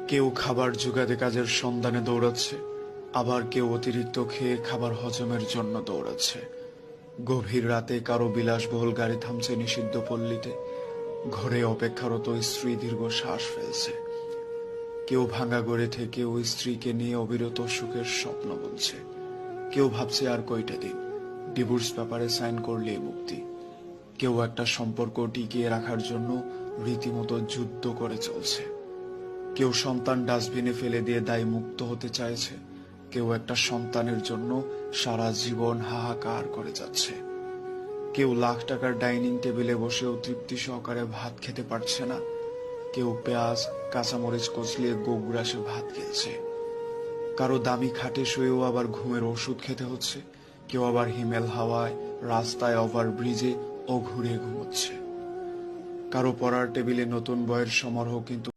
কেউ খাবার জোগাতে কাজের সন্ধানে দৌড়াচ্ছে, আবার কেউ অতিরিক্ত খেয়ে খাবার হজমের জন্য দৌড়াচ্ছে। গভীর রাতে কারো বিলাসবহুল গাড়ি থামছে নিষিদ্ধ পল্লীতে, ঘরে অপেক্ষারত স্ত্রী দীর্ঘ শ্বাস ফেলছে। কেউ ভাঙা গড়ে থেকে ওই স্ত্রীকে নিয়ে অবিরত সুখের স্বপ্ন বুনছে। কেউ ভাবছে আর কয়টা দিন, ডিভোর্স পেপারে সাইন করলে মুক্তি। কেউ একটা সম্পর্ক টিকিয়ে রাখার জন্য রীতিমতো যুদ্ধ করে চলছে। কেউ সন্তান ডাস্টবিনে ফেলে দিয়ে দায় মুক্ত হতে চাইছে, কেউ একটা সন্তানের জন্য সারা জীবন হাহাকার করে যাচ্ছে। কেউ লাখ টাকার ডাইনিং টেবিলে বসেও তৃপ্তি সহকারে ভাত খেতে পারছে না, কেউ পেঁয়াজ কাঁচামরিচ কচলিয়ে গোগ্রাসে ভাত খেয়েছে। কারো দামি খাটে শুয়েও আবার ঘুমের ওষুধ খেতে হচ্ছে, কেউ আবার হিমেল হাওয়ায় রাস্তায় ওভারব্রিজে ও ঘুরে ঘুমোচ্ছে। কারো পড়ার টেবিলে নতুন বইয়ের সমারোহ, কিন্তু